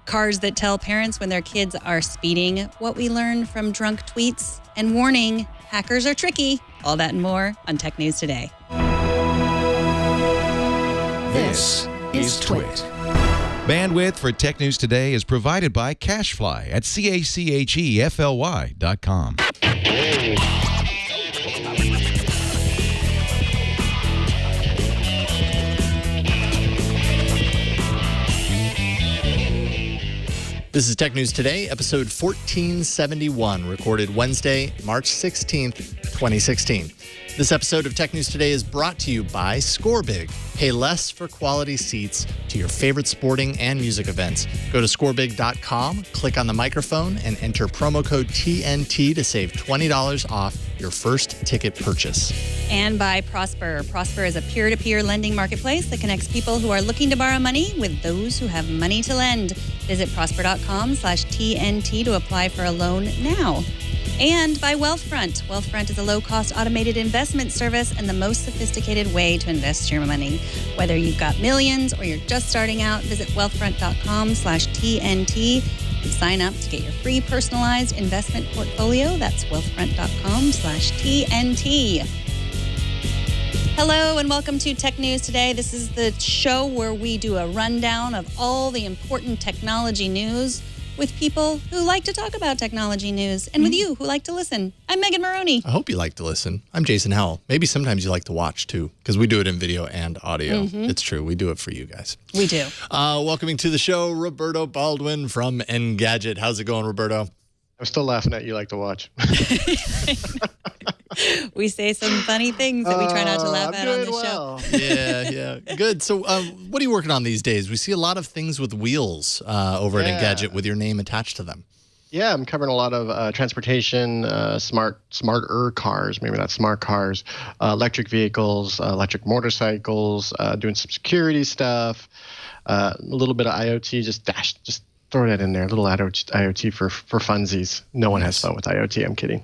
cars that tell parents when their kids are speeding, what we learned from drunk tweets, and warning, hackers are tricky. All that and more on Tech News Today. This is Twit. Bandwidth for Tech News Today is provided by CashFly at CACHEFLY.com. This is Tech News Today, episode 1471, recorded Wednesday, March 16th, 2016. This episode of Tech News Today is brought to you by ScoreBig. Pay less for quality seats to your favorite sporting and music events. Go to scorebig.com, click on the microphone, and enter promo code TNT to save $20 off your first ticket purchase. And by Prosper. Prosper is a peer-to-peer lending marketplace that connects people who are looking to borrow money with those who have money to lend. Visit prosper.com/TNT to apply for a loan now. And by Wealthfront. Wealthfront is a low-cost automated investment service and the most sophisticated way to invest your money. Whether you've got millions or you're just starting out, visit wealthfront.com/TNT and sign up to get your free personalized investment portfolio. That's wealthfront.com/TNT. Hello and welcome to Tech News Today. This is the show where we do a rundown of all the important technology news with people who like to talk about technology news and with you who like to listen. I'm Megan Morrone. I hope you like to listen. I'm Jason Howell. Maybe sometimes you like to watch too, because we do it in video and audio. It's true. We do it for you guys. We do. Welcoming to the show, Roberto Baldwin from Engadget. How's it going, Roberto? I'm still laughing at you like to watch. We say some funny things that we try not to laugh at on the show. Yeah. Good. So what are you working on these days? We see a lot of things with wheels over at Engadget with your name attached to them. Yeah, I'm covering a lot of transportation, smarter cars, maybe not smart cars, electric vehicles, electric motorcycles, doing some security stuff, a little bit of IoT, just throw that in there, a little IoT for funsies. No one has fun with IoT, I'm kidding.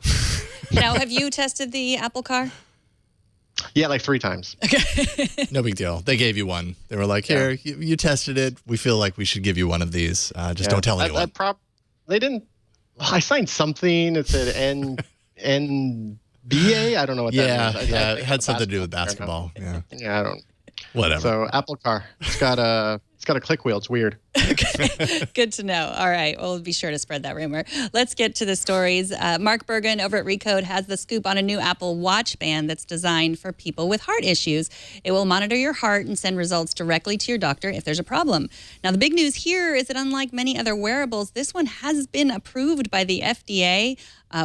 Now, have you tested the Apple car? Yeah, like 3 times. Okay. No big deal. They gave you one. They were like, here, you tested it. We feel like we should give you one of these. Just don't tell anyone. They didn't. I signed something. It said NBA. I don't know what that means. Yeah, it had something to do with basketball. Yeah, I don't. Whatever. So Apple car. It's got a click wheel. It's weird. Okay. Good to know. All right. We'll be sure to spread that rumor. Let's get to the stories. Mark Bergen over at Recode has the scoop on a new Apple Watch band that's designed for people with heart issues. It will monitor your heart and send results directly to your doctor if there's a problem. Now, the big news here is that unlike many other wearables, this one has been approved by the FDA,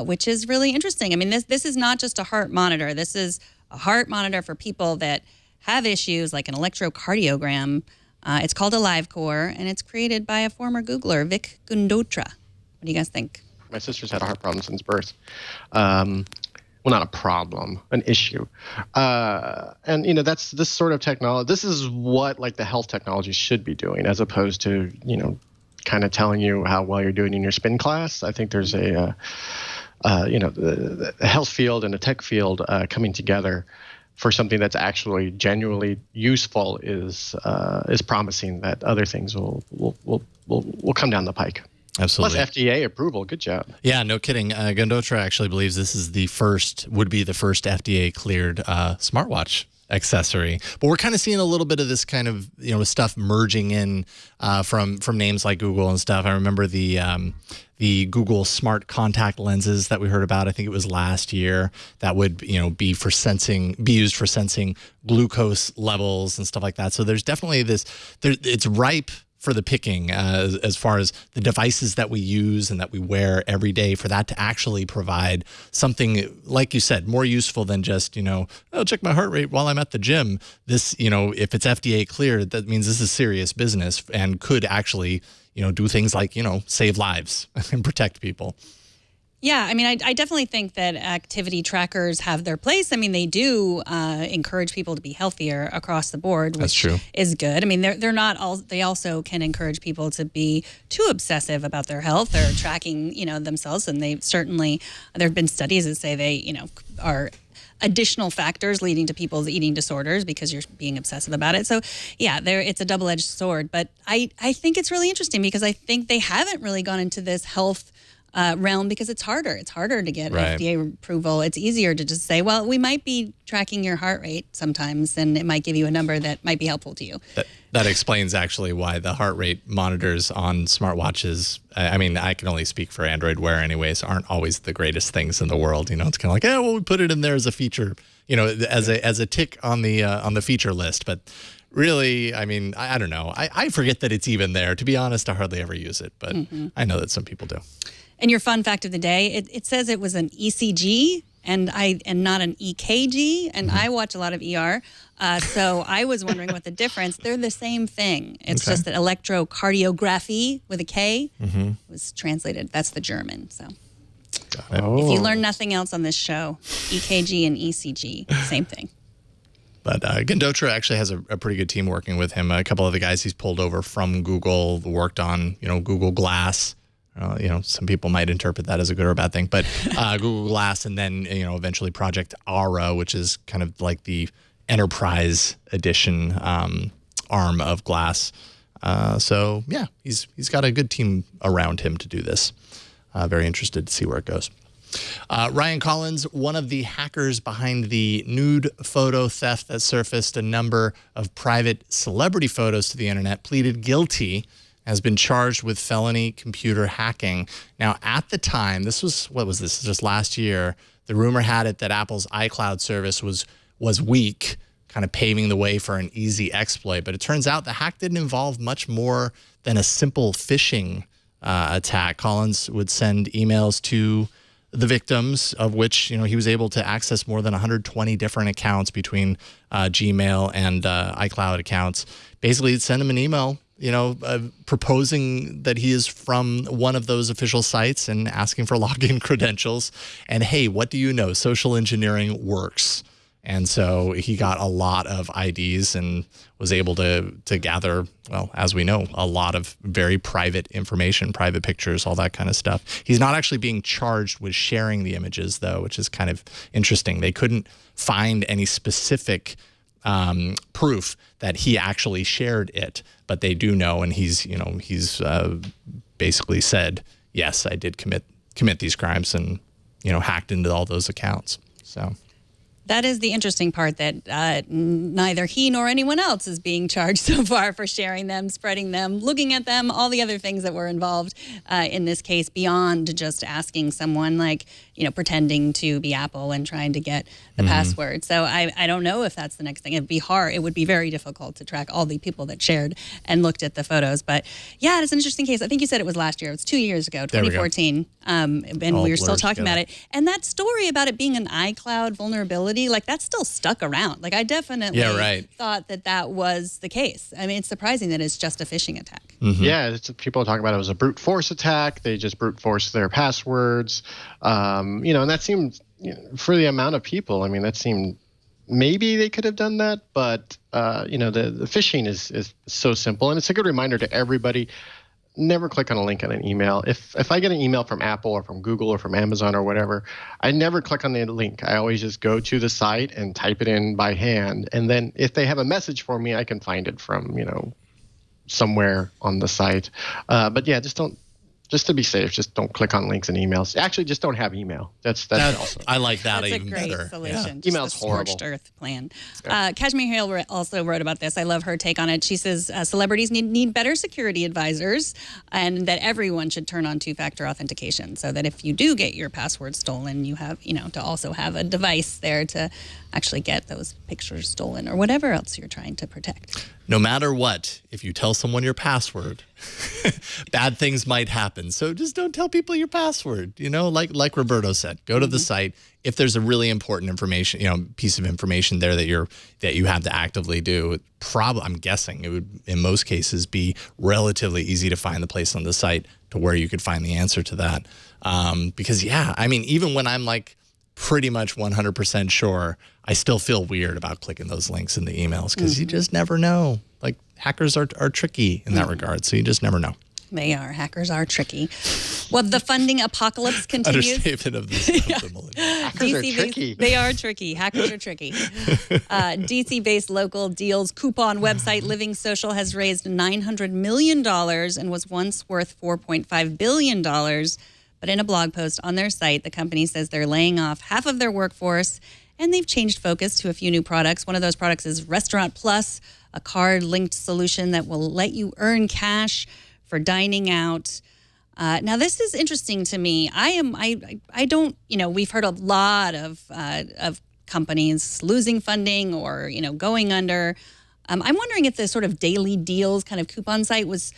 which is really interesting. I mean, this is not just a heart monitor. This is a heart monitor for people that have issues like an electrocardiogram. It's called AliveCore, and it's created by a former Googler, Vic Gundotra. What do you guys think? My sister's had a heart problem since birth. Well, not a problem, an issue. And, that's this sort of technology. This is what, like, the health technology should be doing, as opposed to, kind of telling you how well you're doing in your spin class. I think there's the health field and the tech field coming together for something that's actually genuinely useful is promising that other things will come down the pike. Absolutely. Plus FDA approval. Good job. Yeah, no kidding. Gundotra actually believes this is would be the first FDA cleared smartwatch accessory. But we're kind of seeing a little bit of this kind of stuff merging in from names like Google and stuff. I remember the Google smart contact lenses that we heard about. I think it was last year, that would be used for sensing glucose levels and stuff like that. So there's definitely it's ripe for the picking as far as the devices that we use and that we wear every day, for that to actually provide something, like you said, more useful than just, check my heart rate while I'm at the gym. This, if it's FDA cleared, that means this is serious business and could actually, do things like, save lives and protect people. Yeah, I mean, I definitely think that activity trackers have their place. I mean, they do encourage people to be healthier across the board, which is good. I mean, they're not all. They also can encourage people to be too obsessive about their health or tracking, themselves. And they certainly, there have been studies that say they, are additional factors leading to people's eating disorders because you're being obsessive about it. So yeah, it's a double-edged sword. But I think it's really interesting because I think they haven't really gone into this health realm because it's harder. It's harder to get FDA approval. It's easier to just say, well, we might be tracking your heart rate sometimes, and it might give you a number that might be helpful to you. That explains actually why the heart rate monitors on smartwatches, I mean, I can only speak for Android Wear anyways, aren't always the greatest things in the world. It's kind of like, well, we put it in there as a feature, as a tick on the feature list. But really, I mean, I don't know. I forget that it's even there. To be honest, I hardly ever use it, but I know that some people do. And your fun fact of the day, it says it was an ECG and not an EKG, and I watch a lot of ER, so I was wondering what the difference. They're the same thing. It's just that electrocardiography with a K was translated. That's the German. So if you learn nothing else on this show, EKG and ECG, same thing. But Gendotra actually has a pretty good team working with him. A couple of the guys he's pulled over from Google worked on Google Glass. Some people might interpret that as a good or a bad thing, but Google Glass, and then eventually Project Aura, which is kind of like the enterprise edition arm of Glass. So yeah, he's got a good team around him to do this. Very interested to see where it goes. Ryan Collins, one of the hackers behind the nude photo theft that surfaced a number of private celebrity photos to the internet, pleaded guilty, has been charged with felony computer hacking. Now, at the time, this was just last year, the rumor had it that Apple's iCloud service was weak, kind of paving the way for an easy exploit. But it turns out the hack didn't involve much more than a simple phishing attack. Collins would send emails to the victims, of which he was able to access more than 120 different accounts between Gmail and iCloud accounts. Basically, he'd send them an email, proposing that he is from one of those official sites and asking for login credentials. And hey, what do you know? Social engineering works. And so he got a lot of IDs and was able to gather, well, as we know, a lot of very private information, private pictures, all that kind of stuff. He's not actually being charged with sharing the images, though, which is kind of interesting. They couldn't find any specific proof that he actually shared it, but they do know, and he's basically said, yes, I did commit these crimes, and hacked into all those accounts. So that is the interesting part, that neither he nor anyone else is being charged so far for sharing them, spreading them, looking at them, all the other things that were involved in this case, beyond just asking someone, like, pretending to be Apple and trying to get the password. So I don't know if that's the next thing. It'd be hard. It would be very difficult to track all the people that shared and looked at the photos. But yeah, it's an interesting case. I think you said it was last year. It was 2 years ago, 2014. And we were still talking about it. And that story about it being an iCloud vulnerability, like, that's still stuck around. Like, I definitely thought that was the case. I mean, it's surprising that it's just a phishing attack. Yeah, people talking about it was a brute force attack. They just brute forced their passwords. And that seemed, for the amount of people, I mean, that seemed, maybe they could have done that, but the phishing is so simple, and it's a good reminder to everybody. Never click on a link on an email. If I get an email from Apple or from Google or from Amazon or whatever, I never click on the link. I always just go to the site and type it in by hand, and then if they have a message for me, I can find it from somewhere on the site. But yeah, just to be safe, just don't click on links and emails. Actually, just don't have email. That's also. I like that That's even better. That's a great solution. Yeah. Email's horrible. Scorched earth plan. Kashmir Hale also wrote about this. I love her take on it. She says celebrities need better security advisors, and that everyone should turn on two-factor authentication, so that if you do get your password stolen, you have to also have a device there to actually get those pictures stolen or whatever else you're trying to protect. No matter what, if you tell someone your password, bad things might happen. So just don't tell people your password. Like Roberto said, go to the site. If there's a really important piece of information there that you have to actively do, I'm guessing it would, in most cases, be relatively easy to find the place on the site to where you could find the answer to that. Because even when I'm like pretty much 100% sure, I still feel weird about clicking those links in the emails, because you just never know. Like, hackers are tricky in that regard, so you just never know. They are. Hackers are tricky. Well, the funding apocalypse continues. Understatement of the millennium. Hackers are tricky. They are tricky. Hackers are tricky. DC-based local deals coupon website Living Social has raised $900 million and was once worth $4.5 billion. But in a blog post on their site, the company says they're laying off half of their workforce, and they've changed focus to a few new products. One of those products is Restaurant Plus, a card-linked solution that will let you earn cash for dining out. Now, this is interesting to me. I don't, we've heard a lot of companies losing funding or, going under. I'm wondering if the sort of daily deals kind of coupon site was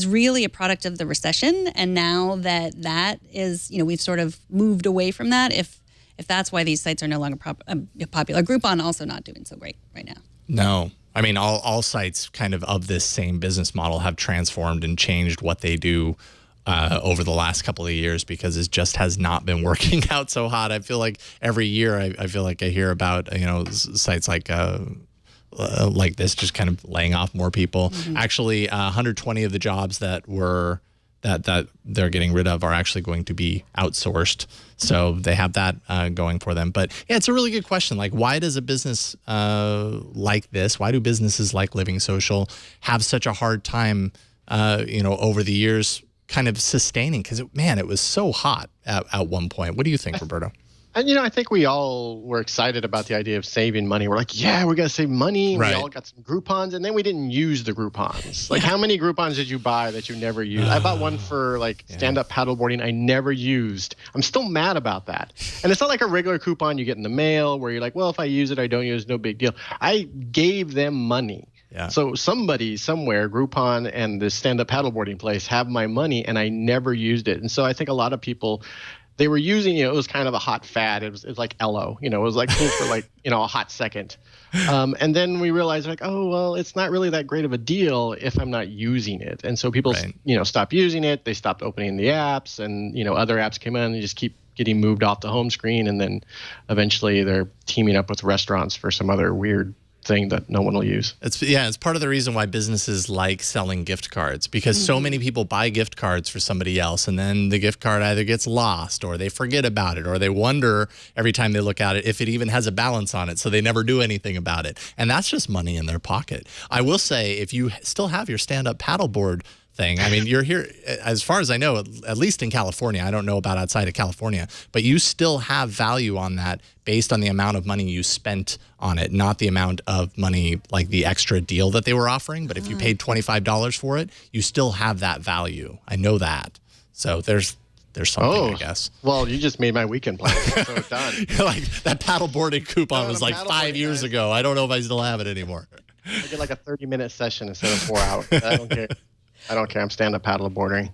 really a product of the recession. And now that is, we've sort of moved away from that. If that's why these sites are no longer popular. Groupon also not doing so great right now. No. I mean, all sites kind of this same business model have transformed and changed what they do over the last couple of years because it just has not been working out so hot. I feel like every year I feel like I hear about, sites like this just kind of laying off more people. Mm-hmm. Actually, 120 of the jobs that they're getting rid of are actually going to be outsourced. So they have that going for them. But yeah, it's a really good question. Like, why does a business like this, why do businesses like Living Social have such a hard time, over the years kind of sustaining? Because, it was so hot at one point. What do you think, Roberto? And, I think we all were excited about the idea of saving money. We're like, yeah, we're going to save money. Right. We all got some Groupons, and then we didn't use the Groupons. Like, how many Groupons did you buy that you never used? I bought one for, stand-up paddleboarding I never used. I'm still mad about that. And it's not like a regular coupon you get in the mail where you're like, well, if I use it, I don't use it, no big deal. I gave them money. Yeah. So somebody somewhere, Groupon and this stand-up paddleboarding place, have my money, and I never used it. And so I think a lot of people, they were using, it was kind of a hot fad. It was like Ello, it was like cool for a hot second. And then we realized oh, well, it's not really that great of a deal if I'm not using it. And so people, stopped using it. They stopped opening the apps, and, other apps came in and just keep getting moved off the home screen. And then eventually they're teaming up with restaurants for some other weird thing that no one will use. It's part of the reason why businesses like selling gift cards, because so many people buy gift cards for somebody else, and then the gift card either gets lost or they forget about it, or they wonder every time they look at it if it even has a balance on it, so they never do anything about it. And that's just money in their pocket. I will say, if you still have your stand-up paddleboard thing, I mean, you're here, as far as I know, at least in California. I don't know about outside of California, but you still have value on that based on the amount of money you spent on it, not the amount of money, like the extra deal that they were offering. But if you paid $25 for it, you still have that value. I know that. So there's something, I guess. Well, you just made my weekend plan. So done. Like that paddleboarding coupon was like 5 years ago. I don't know if I still have it anymore. I get like a 30-minute session instead of 4 hours. I don't care. I'm stand-up paddleboarding.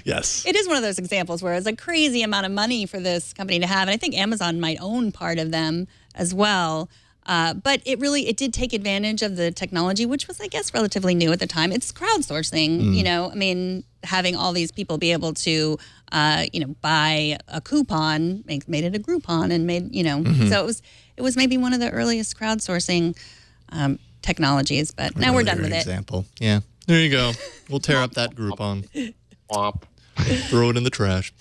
Yes. It is one of those examples where it's a crazy amount of money for this company to have. And I think Amazon might own part of them as well. But it did take advantage of the technology, which was, I guess, relatively new at the time. It's crowdsourcing, having all these people be able to, buy a coupon, made it a Groupon and made, so it was maybe one of the earliest crowdsourcing technologies, but now we're done with it. Example. Yeah. There you go. We'll tear up that Groupon. Womp. Throw it in the trash.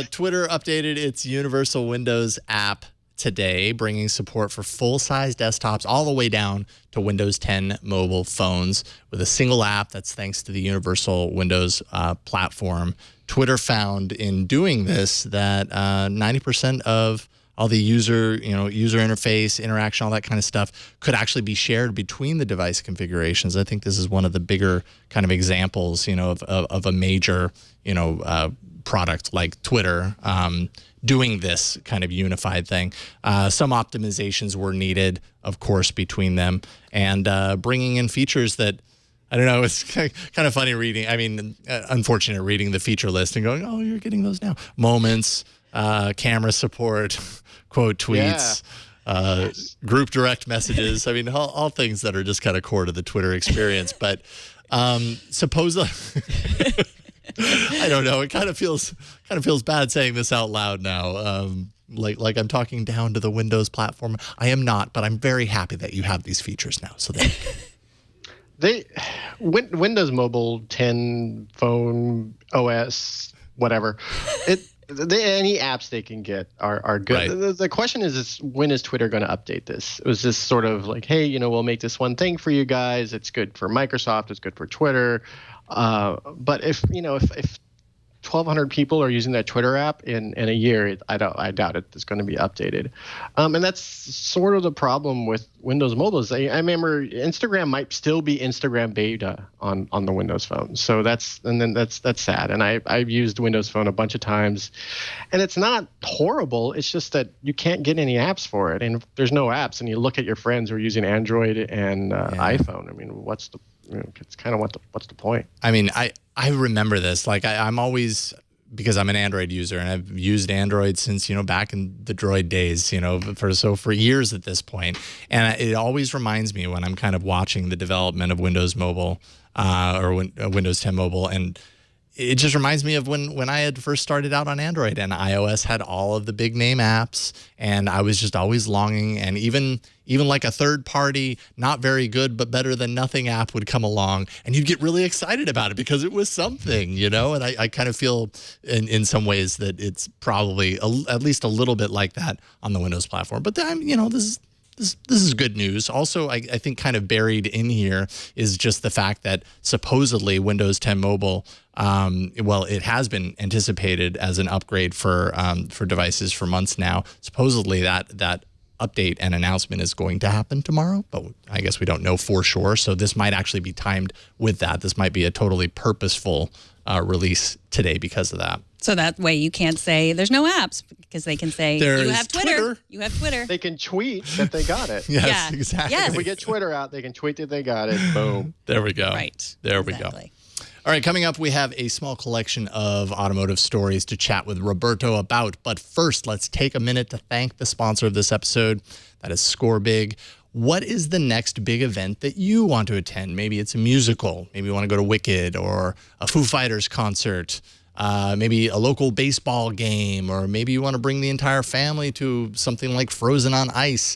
Twitter updated its Universal Windows app today, bringing support for full-size desktops all the way down to Windows 10 mobile phones with a single app. That's thanks to the Universal Windows platform. Twitter found in doing this that 90% of all the user interface, interaction, all that kind of stuff could actually be shared between the device configurations. I think this is one of the bigger kind of examples, of a major, product like Twitter doing this kind of unified thing. Some optimizations were needed, of course, between them, and bringing in features that, I don't know, it's kind of funny reading. I mean, unfortunate reading the feature list and going, oh, you're getting those now. Moments, camera support, quote tweets, group direct messages. I mean, all things that are just kind of core to the Twitter experience. But supposedly, I don't know. It kind of feels bad saying this out loud now. Like I'm talking down to the Windows platform. I am not, but I'm very happy that you have these features now. So that. Windows Mobile 10 phone OS whatever, any apps they can get are good. Right. The question is when is Twitter going to update this? It was just sort of like, hey, we'll make this one thing for you guys. It's good for Microsoft. It's good for Twitter. But if 1,200 people are using that Twitter app in a year, I doubt it's going to be updated. And that's sort of the problem with Windows Mobile. I remember Instagram might still be Instagram beta on the Windows Phone. So that's sad. And I've used Windows Phone a bunch of times, and it's not horrible. It's just that you can't get any apps for it, and if there's no apps, and you look at your friends who are using Android and iPhone. I mean, it's kind of what's the point? I mean, I remember this. Like I'm always, because I'm an Android user and I've used Android since, back in the Droid days, for years at this point. And it always reminds me when I'm kind of watching the development of Windows Mobile or Windows 10 Mobile, and it just reminds me of when I had first started out on Android and iOS had all of the big name apps, and I was just always longing, and even like a third party, not very good, but better than nothing app would come along, and you'd get really excited about it because it was something, and I kind of feel in some ways that it's probably at least a little bit like that on the Windows platform. But then, this is good news. Also, I think kind of buried in here is just the fact that supposedly Windows 10 Mobile, it has been anticipated as an upgrade for devices for months now. Supposedly that update and announcement is going to happen tomorrow, but I guess we don't know for sure. So this might actually be timed with that. This might be a totally purposeful release today because of that. So that way you can't say there's no apps, because they can say you have Twitter. You have Twitter. They can tweet that they got it. Yes, yeah. exactly. Yes. If we get Twitter out, they can tweet that they got it. Boom. There we go. Right. There we go. All right, coming up, we have a small collection of automotive stories to chat with Roberto about. But first, let's take a minute to thank the sponsor of this episode. That is Score Big. What is the next big event that you want to attend? Maybe it's a musical. Maybe you want to go to Wicked or a Foo Fighters concert. Maybe a local baseball game, or maybe you want to bring the entire family to something like Frozen on Ice.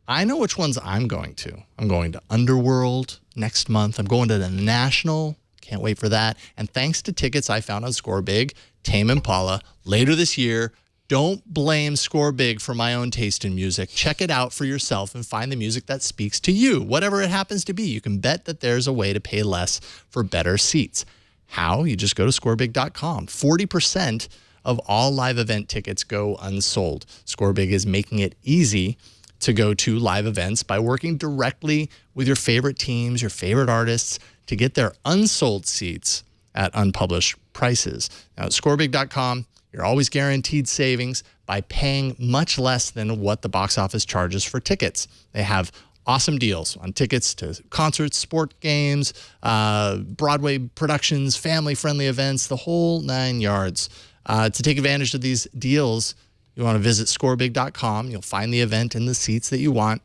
I know which ones I'm going to. I'm going to Underworld next month. I'm going to the National. Can't wait for that. And thanks to tickets I found on Score Big, Tame Impala later this year. Don't blame Score Big for my own taste in music. Check it out for yourself and find the music that speaks to you, whatever it happens to be. You can bet that there's a way to pay less for better seats. How? You just go to scorebig.com. 40% of all live event tickets go unsold. Scorebig is making it easy to go to live events by working directly with your favorite teams, your favorite artists, to get their unsold seats at unpublished prices. Now, at scorebig.com, you're always guaranteed savings by paying much less than what the box office charges for tickets. They have awesome deals on tickets to concerts, sport games, Broadway productions, family-friendly events, the whole 9 yards. To take advantage of these deals, you want to visit scorebig.com. You'll find the event and the seats that you want.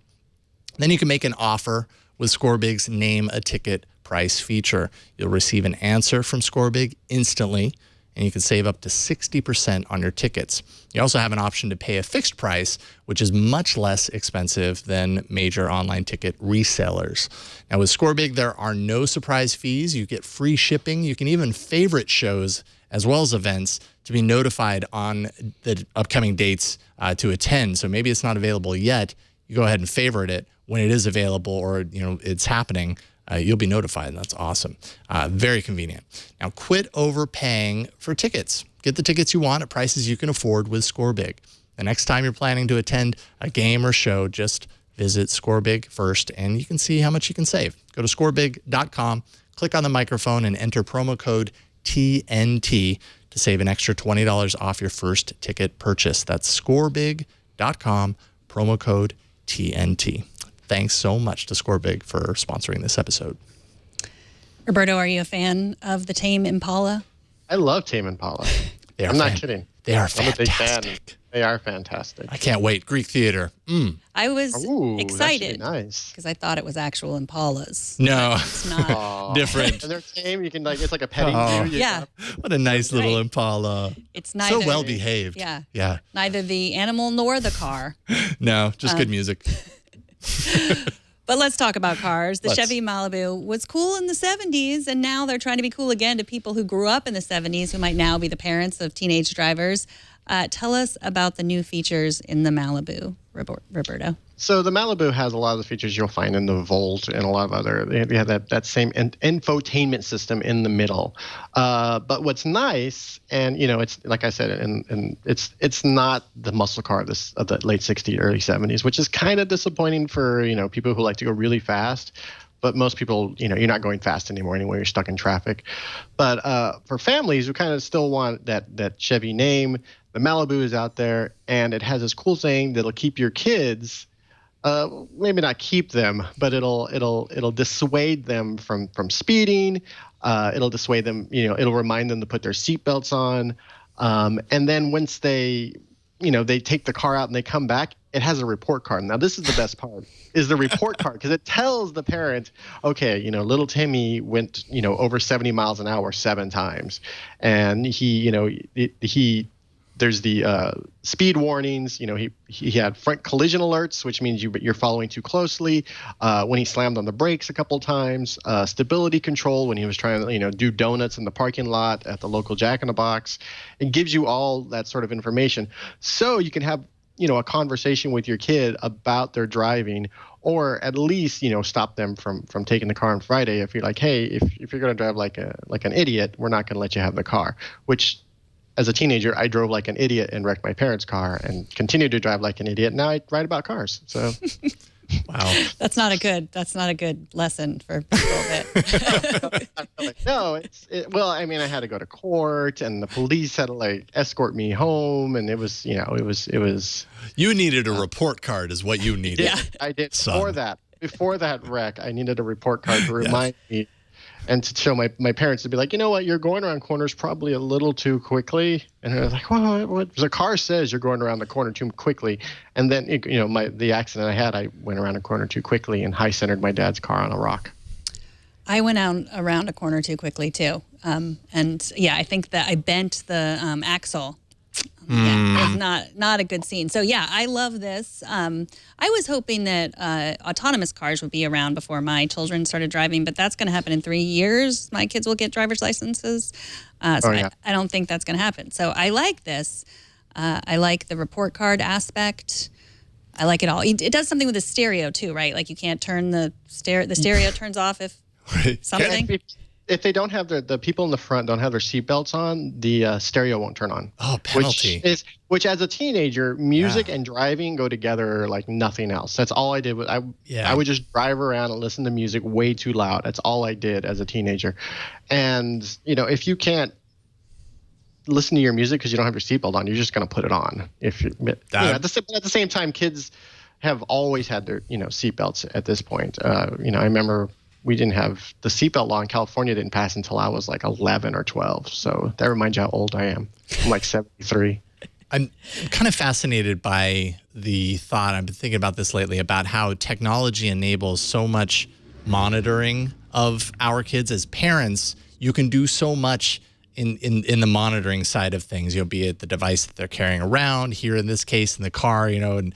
Then you can make an offer with Scorebig's Name a Ticket price feature. You'll receive an answer from Scorebig instantly, and you can save up to 60% on your tickets. You also have an option to pay a fixed price, which is much less expensive than major online ticket resellers. Now with Scorebig, there are no surprise fees. You get free shipping. You can even favorite shows as well as events to be notified on the upcoming dates to attend. So maybe it's not available yet. You go ahead and favorite it. When it is available or it's happening, you'll be notified, and that's awesome. Very convenient. Now, quit overpaying for tickets. Get the tickets you want at prices you can afford with Scorebig. The next time you're planning to attend a game or show, just visit Scorebig first, and you can see how much you can save. Go to scorebig.com, click on the microphone, and enter promo code TNT to save an extra $20 off your first ticket purchase. That's scorebig.com, promo code TNT. Thanks so much to Scorebig for sponsoring this episode. Roberto, are you a fan of the Tame Impala? I love Tame Impala. I'm not kidding. They are I'm a big fan. fantastic. They are fantastic. I can't wait. Greek theater. I was excited nice. because I thought it was actual Impalas. No, It's not. different. And they're tame. You can it's like a petting zoo. Yeah. What a nice little Impala. It's neither. So well behaved. Yeah. Yeah. Neither the animal nor the car. No, just good music. But let's talk about cars. The Let's. Chevy Malibu was cool in the 70s, and now they're trying to be cool again to people who grew up in the 70s who might now be the parents of teenage drivers. Tell us about the new features in the Malibu, Roberto. So the Malibu has a lot of the features you'll find in the Volt and a lot of other. They have that same infotainment system in the middle. But what's nice, and it's like I said, and it's not the muscle car of the late '60s, early '70s, which is kind of disappointing for people who like to go really fast. But most people, you're not going fast anymore anyway. You're stuck in traffic. But for families who kind of still want that Chevy name, the Malibu is out there, and it has this cool thing that'll keep your kids. Maybe not keep them, but it'll dissuade them from speeding. It'll dissuade them. It'll remind them to put their seatbelts on. And then once they take the car out and they come back, it has a report card. Now this is the best part: is the report card, because it tells the parent, okay, little Timmy went over 70 miles an hour 7 times, and he there's the speed warnings. He had front collision alerts, which means you're following too closely. When he slammed on the brakes a couple times, stability control when he was trying to do donuts in the parking lot at the local Jack in the Box. It gives you all that sort of information, so you can have a conversation with your kid about their driving, or at least stop them from taking the car on Friday. If you're like, hey, if you're going to drive like an idiot, we're not going to let you have the car. Which, as a teenager, I drove like an idiot and wrecked my parents' car, and continue to drive like an idiot. Now I write about cars. So, Wow, That's not a good lesson for people. no, well, I mean, I had to go to court, and the police had to escort me home, and it was. you needed a report card, is what you needed. Yeah. I did Son. before that wreck. I needed a report card to remind me. And to show my parents, to be like, you know what, you're going around corners probably a little too quickly. And they're like, well, what? The car says you're going around the corner too quickly. And then, the accident I had, I went around a corner too quickly and high-centered my dad's car on a rock. I went out around a corner too quickly too, and yeah, I think that I bent the axle. Yeah, it's not a good scene. So yeah, I love this. I was hoping that autonomous cars would be around before my children started driving, but that's going to happen in 3 years. My kids will get driver's licenses, I don't think that's going to happen. So I like this. I like the report card aspect. I like it all. It does something with the stereo too, right? Like you can't turn the stereo turns off if something. If they don't have the people in the front don't have their seatbelts on, the stereo won't turn on. Oh, penalty. Which as a teenager, music and driving go together like nothing else. That's all I did. I would just drive around and listen to music way too loud. That's all I did as a teenager. And, if you can't listen to your music because you don't have your seatbelt on, you're just going to put it on. At the same time, kids have always had their, seatbelts at this point. I remember we didn't have the seatbelt law in California didn't pass until I was like 11 or 12. So that reminds you how old I am. I'm like 73. I'm kind of fascinated by the thought, I've been thinking about this lately, about how technology enables so much monitoring of our kids. As parents, you can do so much in the monitoring side of things, be it the device that they're carrying around, here in this case in the car, and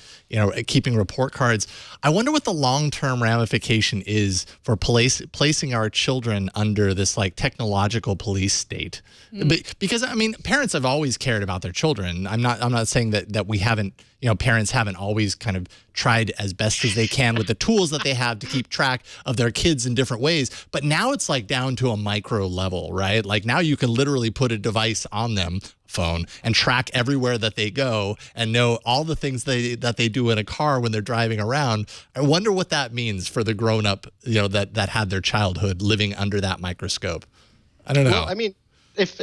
keeping report cards. I wonder what the long-term ramification is for placing our children under this technological police state. Because parents have always cared about their children. I'm not saying that we haven't, parents haven't always kind of tried as best as they can with the tools that they have to keep track of their kids in different ways. But now it's down to a micro level, right? Now you can literally put a device on them, phone, and track everywhere that they go and know all the things that they do in a car when they're driving around. I wonder what that means for the grown-up, that had their childhood living under that microscope. I don't know. Well, there's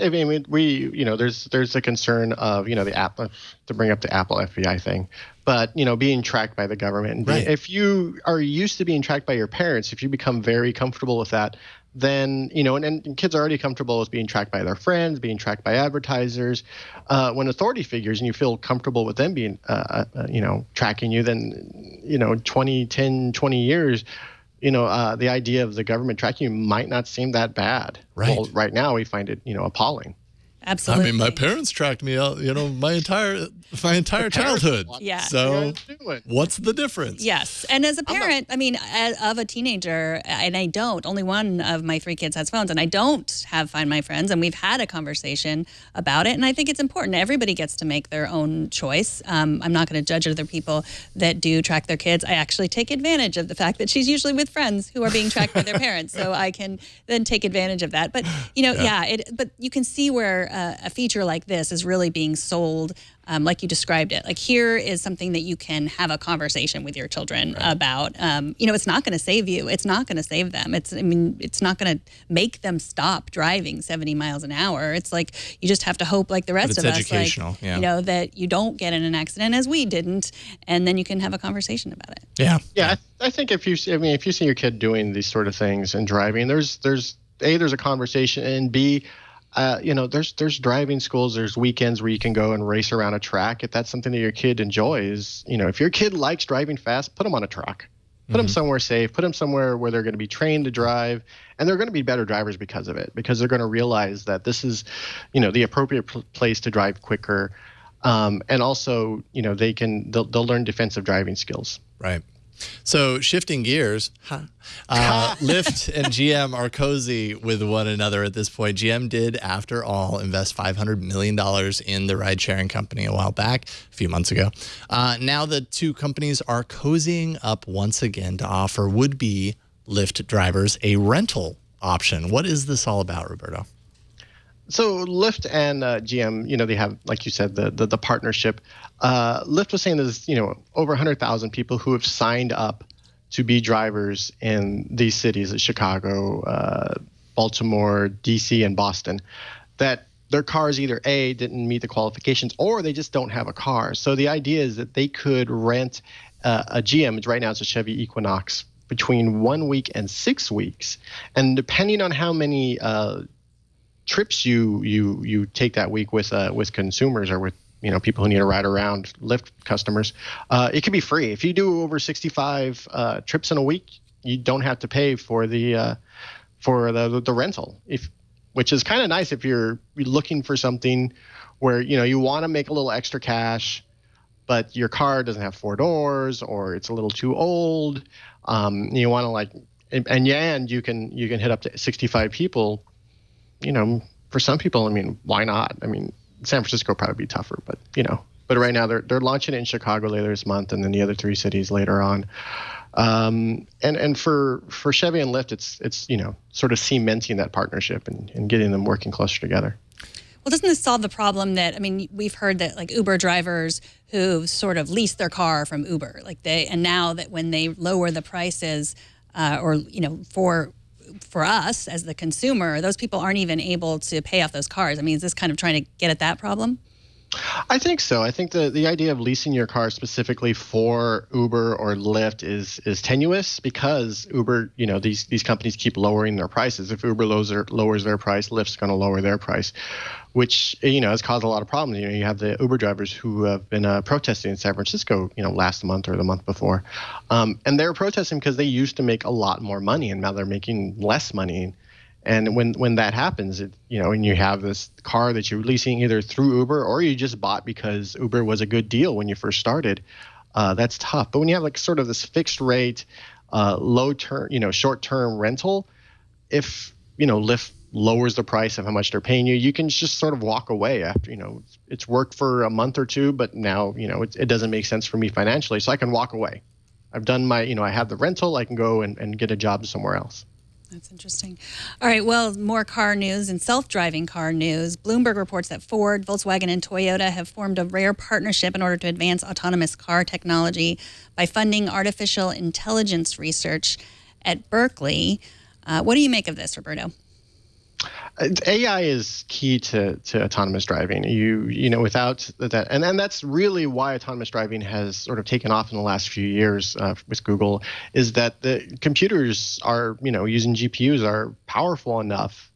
a concern of, the Apple, to bring up the Apple FBI thing, but, being tracked by the government. And if you are used to being tracked by your parents, if you become very comfortable with that, then, and kids are already comfortable with being tracked by their friends, being tracked by advertisers. When authority figures and you feel comfortable with them being, tracking you, then, 10, 20 years, the idea of the government tracking you might not seem that bad. Right. Well, right now we find it, appalling. Absolutely. I mean, my parents tracked me out, my entire childhood. Yeah. So what's the difference? Yes. And as a parent, of a teenager, and only one of my 3 kids has phones, and I don't have Find My Friends, and we've had a conversation about it. And I think it's important. Everybody gets to make their own choice. I'm not going to judge other people that do track their kids. I actually take advantage of the fact that she's usually with friends who are being tracked by their parents. So I can then take advantage of that. But, but you can see where a feature like this is really being sold like you described it. Like, here is something that you can have a conversation with your children about. It's not going to save you. It's not going to save them. It's not going to make them stop driving 70 miles an hour. It's like, you just have to hope, like the rest of us, educational, that you don't get in an accident as we didn't, and then you can have a conversation about it. Yeah. Yeah. I think if you see your kid doing these sort of things and driving, there's a conversation, and B, there's driving schools, there's weekends where you can go and race around a track. If that's something that your kid enjoys, if your kid likes driving fast, put them on a track, put them somewhere safe, put them somewhere where they're going to be trained to drive, and they're going to be better drivers because of it, because they're going to realize that this is, the appropriate place to drive quicker. And also, they'll learn defensive driving skills. Right. So shifting gears, Lyft and GM are cozy with one another at this point. GM did, after all, invest $500 million in the ride-sharing company a while back, a few months ago. Now the two companies are cozying up once again to offer would-be Lyft drivers a rental option. What is this all about, Roberto? So Lyft and GM, they have, like you said, the partnership. Lyft was saying there's, over 100,000 people who have signed up to be drivers in these cities, Chicago, Baltimore, DC, and Boston, that their cars either A, didn't meet the qualifications, or they just don't have a car. So the idea is that they could rent a GM, right now it's a Chevy Equinox, between 1 week and 6 weeks. And depending on how many trips you take that week with consumers or with people who need to ride around, Lyft customers, it could be free. If you do over 65 trips in a week, you don't have to pay for the rental. Which is kind of nice if you're looking for something where you want to make a little extra cash, but your car doesn't have 4 doors or it's a little too old. You want to and you can hit up to 65 people. For some people, why not? San Francisco would probably be tougher, but right now they're launching it in Chicago later this month, and then the other 3 cities later on. And for Chevy and Lyft, it's sort of cementing that partnership and getting them working closer together. Well, doesn't this solve the problem that, we've heard that like Uber drivers who sort of lease their car from Uber, and now that when they lower the prices, for us as the consumer, those people aren't even able to pay off those cars. Is this kind of trying to get at that problem? I think so. I think the idea of leasing your car specifically for Uber or Lyft is tenuous, because Uber, these companies keep lowering their prices. If Uber lowers their price, Lyft's going to lower their price, which has caused a lot of problems. You have the Uber drivers who have been protesting in San Francisco, last month or the month before, and they're protesting because they used to make a lot more money, and now they're making less money. And when that happens, and you have this car that you're leasing either through Uber or you just bought because Uber was a good deal when you first started, that's tough. But when you have sort of this fixed rate, short-term rental, if Lyft lowers the price of how much they're paying you, you can just sort of walk away after it's worked for a month or two, but now it doesn't make sense for me financially, so I can walk away. I've done my I have the rental. I can go and get a job somewhere else. That's interesting. All right, well, more car news and self-driving car news. Bloomberg reports that Ford, Volkswagen, and Toyota have formed a rare partnership in order to advance autonomous car technology by funding artificial intelligence research at Berkeley. What do you make of this, Roberto? AI is key to autonomous driving. Without that, and that's really why autonomous driving has sort of taken off in the last few years with Google, is that the computers are, using GPUs are powerful enough,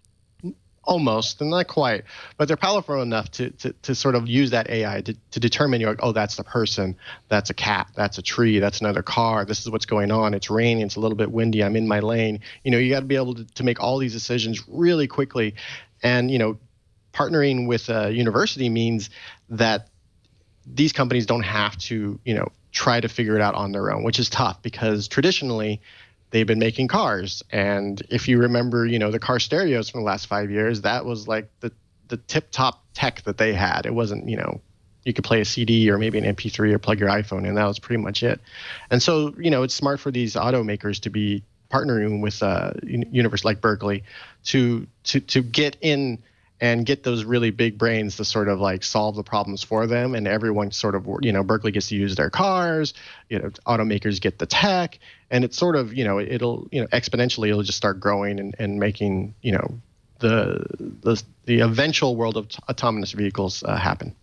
almost, and not quite, but they're powerful enough to sort of use that AI to determine, that's the person, that's a cat, that's a tree, that's another car, this is what's going on, it's raining, it's a little bit windy, I'm in my lane. You got to be able to make all these decisions really quickly. And, partnering with a university means that these companies don't have to, try to figure it out on their own, which is tough because traditionally they've been making cars. And if you remember, the car stereos from the last 5 years, that was like the tip-top tech that they had. It wasn't, you could play a CD or maybe an MP3 or plug your iPhone in. That was pretty much it. And so, it's smart for these automakers to be partnering with universities like Berkeley to get in and get those really big brains to sort of like solve the problems for them. And everyone sort of, Berkeley gets to use their cars, automakers get the tech, and it's sort of, it'll, exponentially, it'll just start growing and making, the eventual world of autonomous vehicles happen.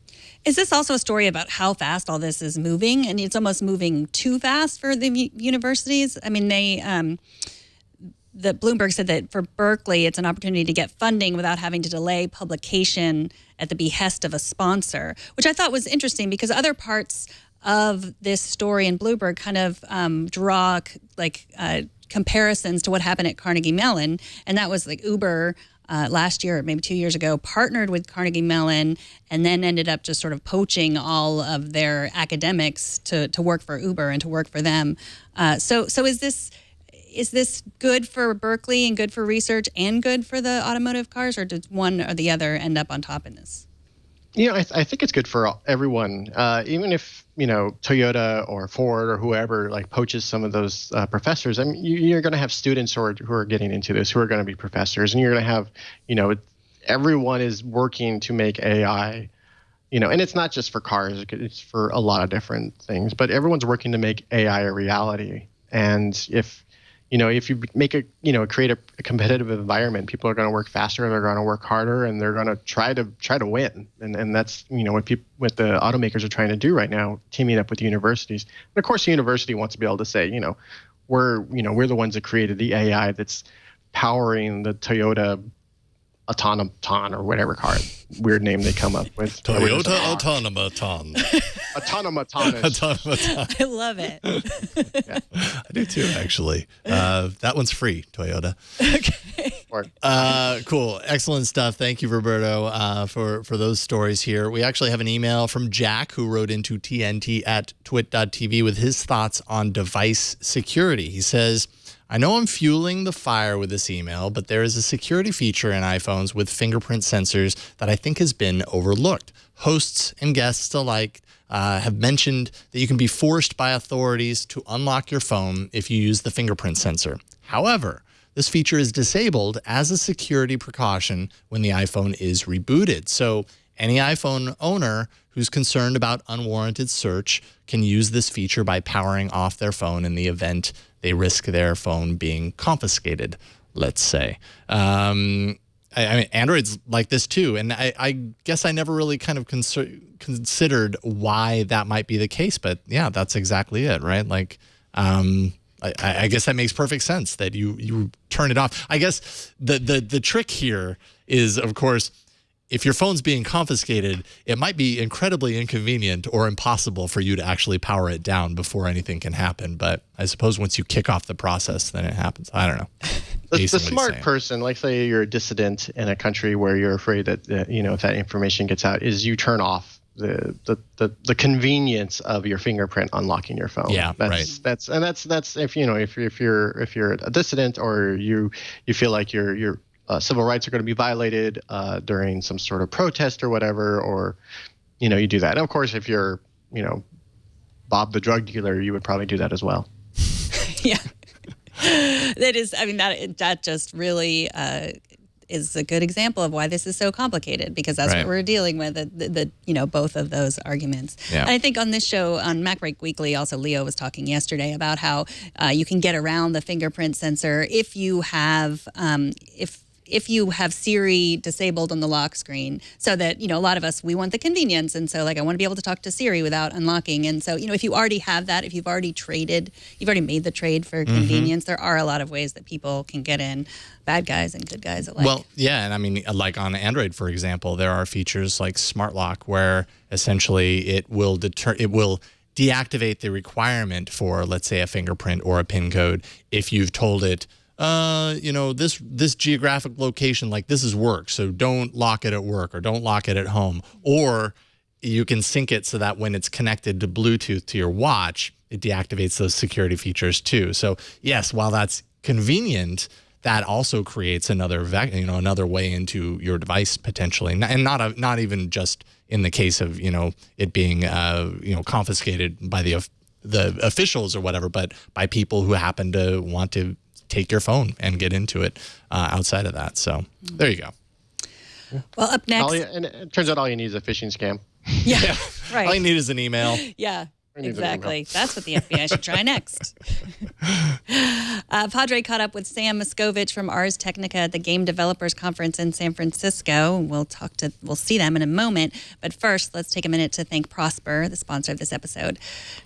Is this also a story about how fast all this is moving? And it's almost moving too fast for the universities. I mean, the Bloomberg said that for Berkeley, it's an opportunity to get funding without having to delay publication at the behest of a sponsor, which I thought was interesting because other parts of this story in Bloomberg kind of draw comparisons to what happened at Carnegie Mellon. And that was like Uber last year, maybe 2 years ago, partnered with Carnegie Mellon and then ended up just sort of poaching all of their academics to work for Uber and to work for them. So is this good for Berkeley and good for research and good for the automotive cars, or does one or the other end up on top in this? I think it's good for everyone. Even if, Toyota or Ford or whoever like poaches some of those professors, I mean, you're going to have students who are getting into this, who are going to be professors, and you're going to have, everyone is working to make AI, and it's not just for cars, it's for a lot of different things, but everyone's working to make AI a reality. And if you make create a competitive environment, people are going to work faster, they're going to work harder, and they're going to try to win. And that's, what the automakers are trying to do right now, teaming up with the universities. And of course, the university wants to be able to say, we're the ones that created the AI that's powering the Toyota Automaton or whatever car weird name they come up with. Toyota Automaton. Automaton. I love it. Yeah. I do too, actually. That one's free, Toyota. Okay. Cool. Excellent stuff. Thank you, Roberto, for those stories here. We actually have an email from Jack who wrote into tnt@twit.tv with his thoughts on device security. He says, I know I'm fueling the fire with this email, but there is a security feature in iPhones with fingerprint sensors that I think has been overlooked. Hosts and guests alike have mentioned that you can be forced by authorities to unlock your phone if you use the fingerprint sensor. However, this feature is disabled as a security precaution when the iPhone is rebooted. So any iPhone owner who's concerned about unwarranted search can use this feature by powering off their phone in the event they risk their phone being confiscated, let's say. I mean, Android's like this too, and I guess I never really kind of considered why that might be the case, but yeah, that's exactly it, right? Like, I guess that makes perfect sense that you turn it off. I guess the trick here is, of course, if your phone's being confiscated, it might be incredibly inconvenient or impossible for you to actually power it down before anything can happen. But I suppose once you kick off the process, then it happens. I don't know. The smart person, like say you're a dissident in a country where you're afraid that if that information gets out, is you turn off the convenience of your fingerprint unlocking your phone. Yeah, that's if you're a dissident or you feel like your civil rights are going to be violated during some sort of protest or whatever, or you do that. And of course, if you're Bob the drug dealer, you would probably do that as well. Yeah, that is. I mean, that just really is a good example of why this is so complicated, because that's what we're dealing with. Both of those arguments. Yeah. And I think on this show on MacBreak Weekly, also Leo was talking yesterday about how you can get around the fingerprint sensor if you have if you have Siri disabled on the lock screen, so that, a lot of us, we want the convenience. And so like, I want to be able to talk to Siri without unlocking. And so, if you already have that, if you've already made the trade for convenience, there are a lot of ways that people can get in, bad guys and good guys alike. Well, yeah. And I mean, like on Android, for example, there are features like Smart Lock where essentially it will deactivate the requirement for, let's say, a fingerprint or a PIN code if you've told it this geographic location, like this is work, so don't lock it at work or don't lock it at home. Or you can sync it so that when it's connected to Bluetooth to your watch, it deactivates those security features too. So yes, while that's convenient, that also creates another way into your device potentially, and not even just in the case of it being confiscated by the officials or whatever, but by people who happen to want to take your phone and get into it outside of that. So there you go. Well, up next, and it turns out all you need is a phishing scam. yeah, right. All you need is an email. Yeah. Exactly. That's what the FBI should try next. Padre caught up with Sam Miskovich from Ars Technica at the Game Developers Conference in San Francisco. We'll see them in a moment. But first, let's take a minute to thank Prosper, the sponsor of this episode.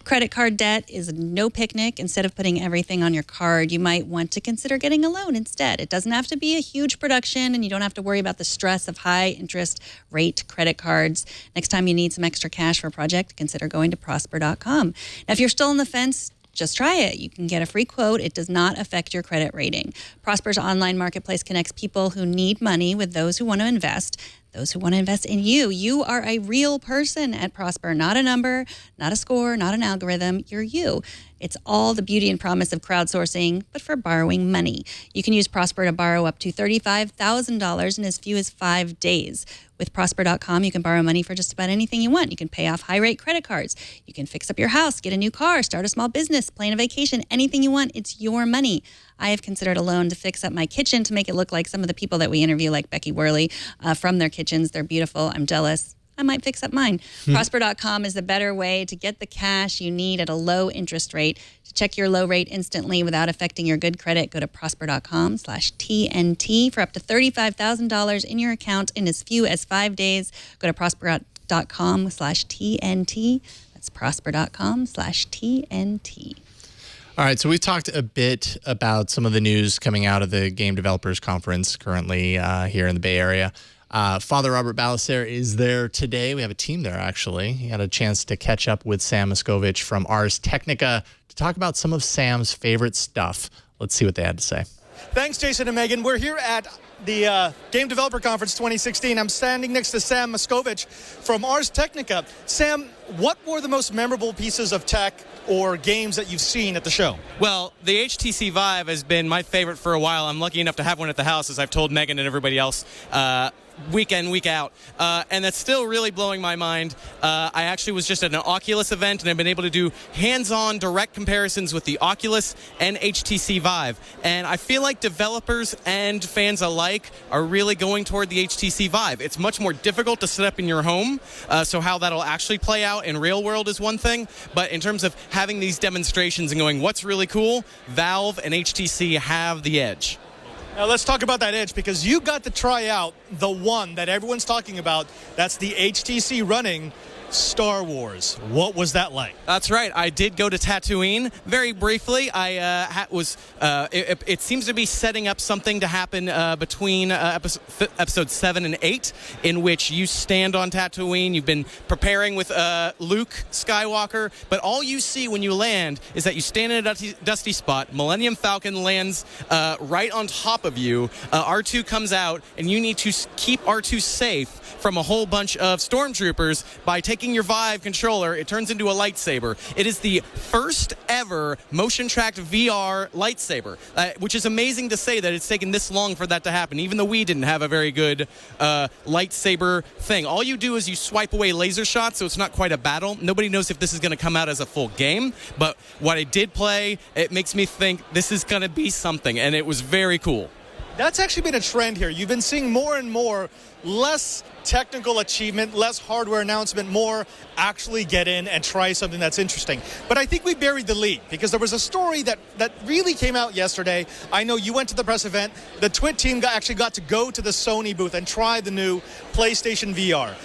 Credit card debt is no picnic. Instead of putting everything on your card, you might want to consider getting a loan instead. It doesn't have to be a huge production, and you don't have to worry about the stress of high interest rate credit cards. Next time you need some extra cash for a project, consider going to prosper.com. Now, if you're still on the fence, just try it. You can get a free quote. It does not affect your credit rating. Prosper's online marketplace connects people who need money with those who want to invest. Those who want to invest in you. You are a real person at Prosper, not a number, not a score, not an algorithm. You're you. It's all the beauty and promise of crowdsourcing, but for borrowing money. You can use Prosper to borrow up to $35,000 in as few as 5 days. With Prosper.com, you can borrow money for just about anything you want. You can pay off high-rate credit cards. You can fix up your house, get a new car, start a small business, plan a vacation, anything you want. It's your money. I have considered a loan to fix up my kitchen to make it look like some of the people that we interview, like Becky Worley, from their kitchens. They're beautiful. I'm jealous. I might fix up mine. Prosper.com is the better way to get the cash you need at a low interest rate. To check your low rate instantly without affecting your good credit, go to prosper.com/TNT for up to $35,000 in your account in as few as 5 days. Go to prosper.com/TNT. That's prosper.com/TNT. All right, so we've talked a bit about some of the news coming out of the Game Developers Conference currently here in the Bay Area. Father Robert Ballester is there today. We have a team there, actually. He had a chance to catch up with Sam Miskovich from Ars Technica to talk about some of Sam's favorite stuff. Let's see what they had to say. Thanks, Jason and Megan. We're here at the Game Developer Conference 2016. I'm standing next to Sam Miskovich from Ars Technica. Sam, what were the most memorable pieces of tech or games that you've seen at the show? Well, the HTC Vive has been my favorite for a while. I'm lucky enough to have one at the house, as I've told Megan and everybody else, week in, week out. And that's still really blowing my mind. I actually was just at an Oculus event, and I've been able to do hands-on direct comparisons with the Oculus and HTC Vive. And I feel like developers and fans alike are really going toward the HTC Vive. It's much more difficult to set up in your home, so how that'll actually play out in real world is one thing. But in terms of having these demonstrations and going, what's really cool, Valve and HTC have the edge. Now let's talk about that edge, because you got to try out the one that everyone's talking about. That's the HTC running Star Wars. What was that like? That's right. I did go to Tatooine very briefly. It seems to be setting up something to happen between episode 7 and 8, in which you stand on Tatooine. You've been preparing with Luke Skywalker, but all you see when you land is that you stand in a dusty spot. Millennium Falcon lands right on top of you. R2 comes out, and you need to keep R2 safe from a whole bunch of stormtroopers by taking your Vive controller. It turns into a lightsaber. It is the first ever motion-tracked VR lightsaber, which is amazing to say that it's taken this long for that to happen, even though we didn't have a very good lightsaber thing. All you do is you swipe away laser shots, so it's not quite a battle. Nobody knows if this is going to come out as a full game, but what I did play, it makes me think this is going to be something, and it was very cool. That's actually been a trend here. You've been seeing more and more less technical achievement, less hardware announcement, more actually get in and try something that's interesting. But I think we buried the lead, because there was a story that really came out yesterday. I know you went to the press event. The Twit team actually got to go to the Sony booth and try the new PlayStation VR.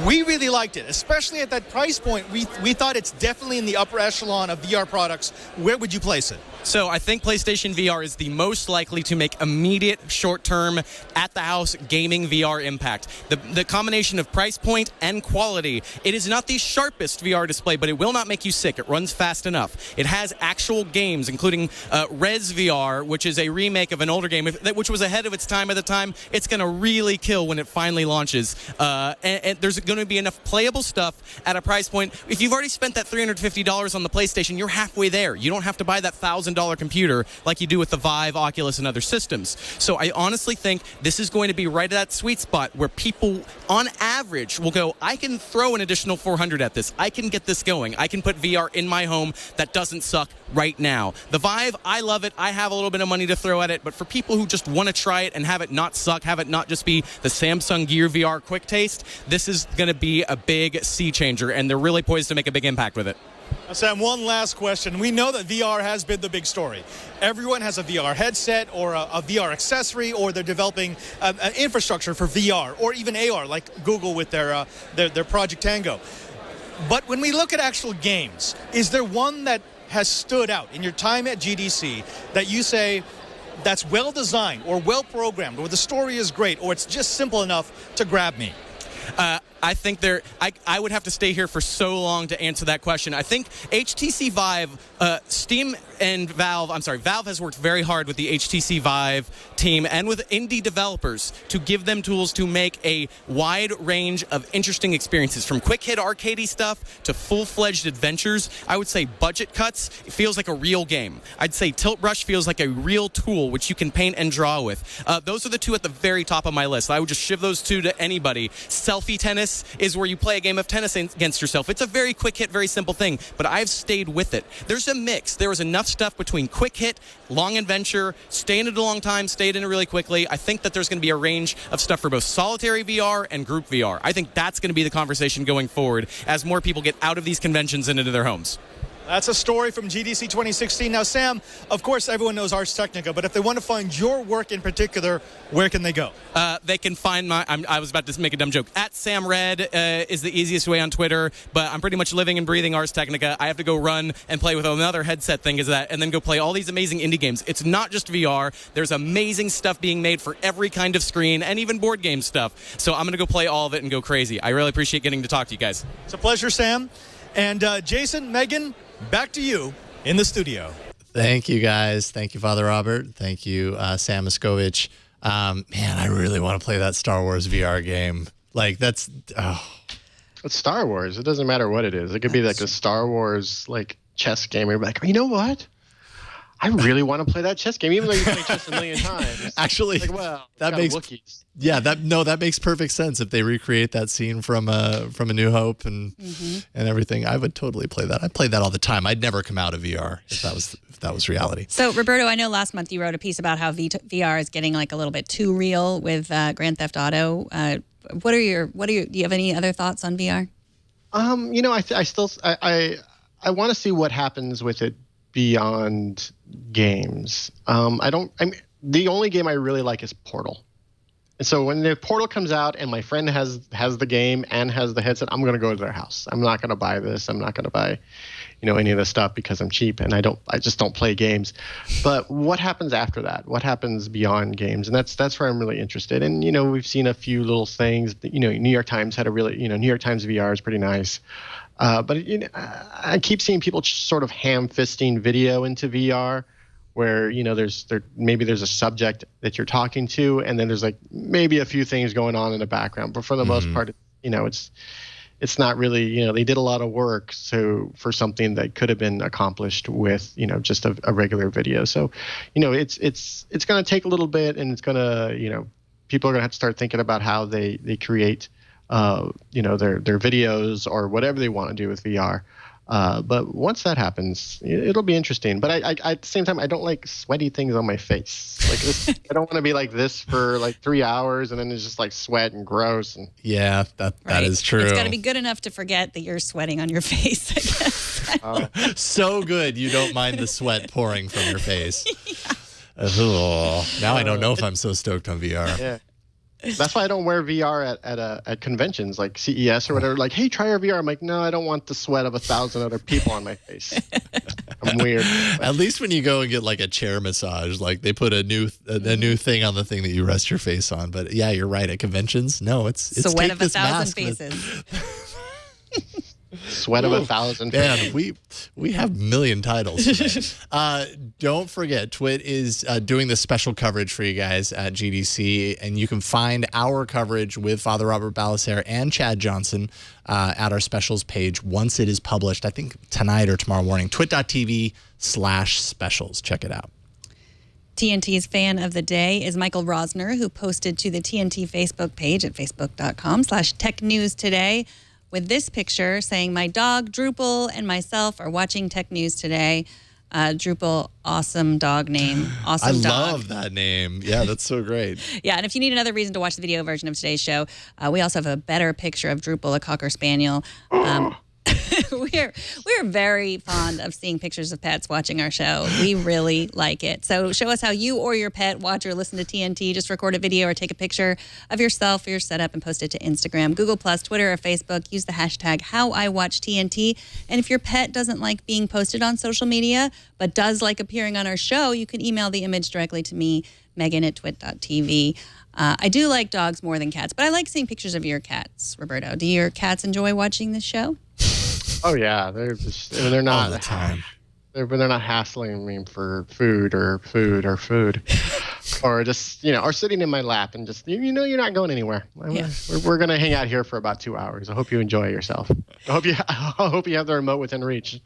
We really liked it, especially at that price point. We thought it's definitely in the upper echelon of VR products. Where would you place it? So I think PlayStation VR is the most likely to make immediate, short-term, at-the-house gaming VR impact. The combination of price point and quality, it is not the sharpest VR display, but it will not make you sick. It runs fast enough. It has actual games, including Res VR, which is a remake of an older game, which was ahead of its time at the time. It's going to really kill when it finally launches. And there's going to be enough playable stuff at a price point. If you've already spent that $350 on the PlayStation, you're halfway there. You don't have to buy that $1,000 computer like you do with the Vive, Oculus, and other systems. So I honestly think this is going to be right at that sweet spot where people, on average, will go, I can throw an additional $400 at this. I can get this going. I can put VR in my home that doesn't suck right now. The Vive, I love it. I have a little bit of money to throw at it, but for people who just want to try it and have it not suck, have it not just be the Samsung Gear VR quick taste, this is going to be a big sea changer, and they're really poised to make a big impact with it. Sam, one last question. We know that VR has been the big story. Everyone has a VR headset or a VR accessory, or they're developing an infrastructure for VR or even AR, like Google with their Project Tango. But when we look at actual games, is there one that has stood out in your time at GDC that you say that's well designed or well programmed, or the story is great, or it's just simple enough to grab me? I think I would have to stay here for so long to answer that question. I think HTC Vive, Steam and Valve has worked very hard with the HTC Vive team and with indie developers to give them tools to make a wide range of interesting experiences, from quick hit arcadey stuff to full-fledged adventures. I would say Budget Cuts, it feels like a real game. I'd say Tilt Brush feels like a real tool which you can paint and draw with. Those are the two at the very top of my list. I would just shiv those two to anybody. Selfie tennis is where you play a game of tennis against yourself. It's a very quick hit, very simple thing, but I've stayed with it. There's a mix. There is enough stuff between quick hit, long adventure, stay in it a long time, stayed in it really quickly. I think that there's going to be a range of stuff for both solitary VR and group VR. I think that's going to be the conversation going forward as more people get out of these conventions and into their homes. That's a story from GDC 2016. Now, Sam, of course, everyone knows Ars Technica, but if they want to find your work in particular, where can they go? They can find I was about to make a dumb joke. At Sam Red is the easiest way on Twitter, but I'm pretty much living and breathing Ars Technica. I have to go run and play with another headset thing, and then go play all these amazing indie games. It's not just VR. There's amazing stuff being made for every kind of screen, and even board game stuff. So I'm going to go play all of it and go crazy. I really appreciate getting to talk to you guys. It's a pleasure, Sam. And Jason, Megan, back to you in the studio. Thank you, guys. Thank you, Father Robert. Thank you, Sam Miskovich. Man, I really want to play that Star Wars VR game. Like, it's Star Wars. It doesn't matter what it is. It could be like a Star Wars like chess game. Where you're like, you know what? I really want to play that chess game, even though you play chess a million times. Actually, like, well, that makes Wookiees. that makes perfect sense. If they recreate that scene from A New Hope and everything, I would totally play that. I play that all the time. I'd never come out of VR if that was reality. So, Roberto, I know last month you wrote a piece about how VR is getting like a little bit too real with Grand Theft Auto. Do you have any other thoughts on VR? I want to see what happens with it beyond games. The only game I really like is Portal. And so when the Portal comes out and my friend has the game and has the headset, I'm going to go to their house. I'm not going to buy this. I'm not going to buy, any of this stuff because I'm cheap and I just don't play games. But what happens after that? What happens beyond games? And that's where I'm really interested. And, we've seen a few little things. New York Times had a really, New York Times VR is pretty nice. But I keep seeing people sort of ham-fisting video into VR, where maybe there's a subject that you're talking to, and then there's like maybe a few things going on in the background. But for the most part, it's not really. They did a lot of work for something that could have been accomplished with just a regular video. So, it's going to take a little bit, and it's going to people are going to have to start thinking about how they create. Their videos or whatever they want to do with VR. But once that happens, it'll be interesting. But I at the same time, I don't like sweaty things on my face. Like this, I don't want to be like this for like 3 hours and then it's just like sweat and gross. And yeah, that is true. It's got to be good enough to forget that you're sweating on your face, I guess. So good you don't mind the sweat pouring from your face. Yeah. Now I don't know if I'm so stoked on VR. Yeah. That's why I don't wear VR at conventions like CES or whatever. Like, hey, try our VR. I'm like, no, I don't want the sweat of 1,000 other people on my face. I'm weird. At least when you go and get like a chair massage, like they put a new thing on the thing that you rest your face on. But yeah, you're right. At conventions, no, it's Sweat take of this 1,000 mask faces. Sweat of 1,000. Man, we have million titles today. Don't forget, Twit is doing this special coverage for you guys at GDC, and you can find our coverage with Father Robert Balacer and Chad Johnson at our specials page once it is published, I think tonight or tomorrow morning, twit.tv/specials. Check it out. TNT's fan of the day is Michael Rosner, who posted to the TNT Facebook page at facebook.com/technewstoday with this picture saying, my dog Drupal and myself are watching Tech News today. Drupal, awesome dog name. Awesome dog. I love that name. Yeah, that's so great. Yeah, and if you need another reason to watch the video version of today's show, we also have a better picture of Drupal, a Cocker Spaniel. We're very fond of seeing pictures of pets watching our show. We really like it. So show us how you or your pet watch or listen to TNT. Just record a video or take a picture of yourself or your setup and post it to Instagram, Google+, Twitter, or Facebook. Use the hashtag #HowIWatchTNT. And if your pet doesn't like being posted on social media but does like appearing on our show, you can email the image directly to me, Megan@twit.tv. I do like dogs more than cats, but I like seeing pictures of your cats, Roberto. Do your cats enjoy watching this show? Oh yeah, they're just they're not all the time. They're not hassling me for food or just or sitting in my lap and just you're not going anywhere. Yeah. We're gonna hang out here for about 2 hours. I hope you enjoy yourself. I hope you have the remote within reach.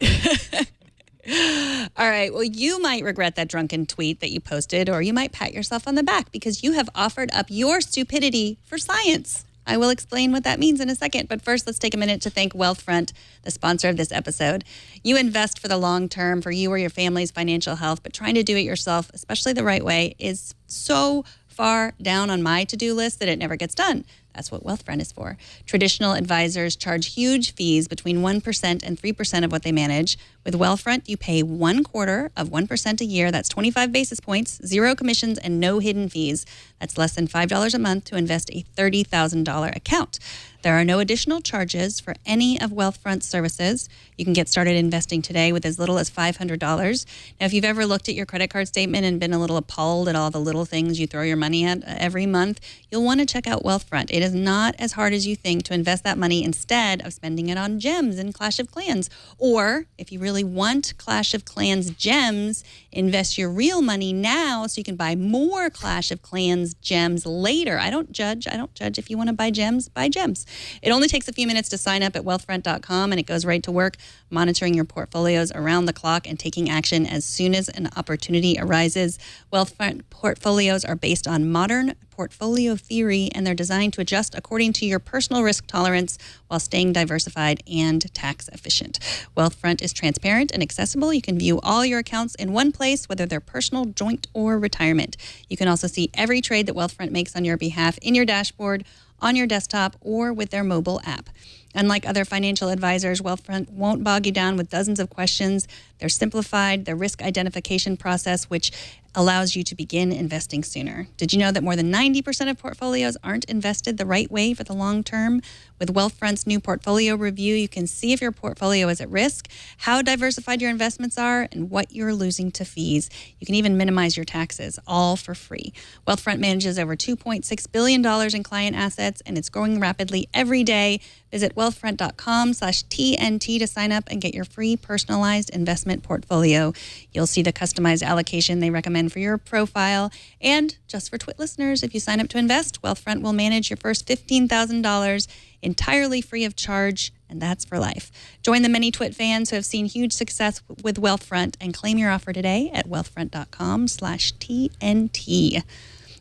All right. Well, you might regret that drunken tweet that you posted, or you might pat yourself on the back because you have offered up your stupidity for science. I will explain what that means in a second. But first, let's take a minute to thank Wealthfront, the sponsor of this episode. You invest for the long term for you or your family's financial health, but trying to do it yourself, especially the right way, is so far down on my to-do list that it never gets done. That's what Wealthfront is for. Traditional advisors charge huge fees between 1% and 3% of what they manage. With Wealthfront, you pay 0.25% a year. That's 25 basis points, 0 commissions, and no hidden fees. That's less than $5 a month to invest a $30,000 account. There are no additional charges for any of Wealthfront's services. You can get started investing today with as little as $500. Now, if you've ever looked at your credit card statement and been a little appalled at all the little things you throw your money at every month, you'll want to check out Wealthfront. It is not as hard as you think to invest that money instead of spending it on gems in Clash of Clans. Or if you really want Clash of Clans gems, invest your real money now so you can buy more Clash of Clans gems later. I don't judge. If you want to buy gems, buy gems. It only takes a few minutes to sign up at wealthfront.com, and it goes right to work monitoring your portfolios around the clock and taking action as soon as an opportunity arises. Wealthfront portfolios are based on modern portfolio theory, and they're designed to adjust according to your personal risk tolerance while staying diversified and tax efficient. Wealthfront is transparent and accessible. You can view all your accounts in one place, whether they're personal, joint, or retirement. You can also see every trade that Wealthfront makes on your behalf in your dashboard, on your desktop, or with their mobile app. Unlike other financial advisors, Wealthfront won't bog you down with dozens of questions. They're simplified, their risk identification process, which allows you to begin investing sooner. Did you know that more than 90% of portfolios aren't invested the right way for the long term? With Wealthfront's new portfolio review, you can see if your portfolio is at risk, how diversified your investments are, and what you're losing to fees. You can even minimize your taxes, all for free. Wealthfront manages over $2.6 billion in client assets, and it's growing rapidly every day. Visit wealthfront.com/TNT to sign up and get your free personalized investment portfolio. You'll see the customized allocation they recommend for your profile. And just for Twit listeners, if you sign up to invest, Wealthfront will manage your first $15,000 entirely free of charge, and that's for life. Join the many Twit fans who have seen huge success with Wealthfront and claim your offer today at wealthfront.com/TNT.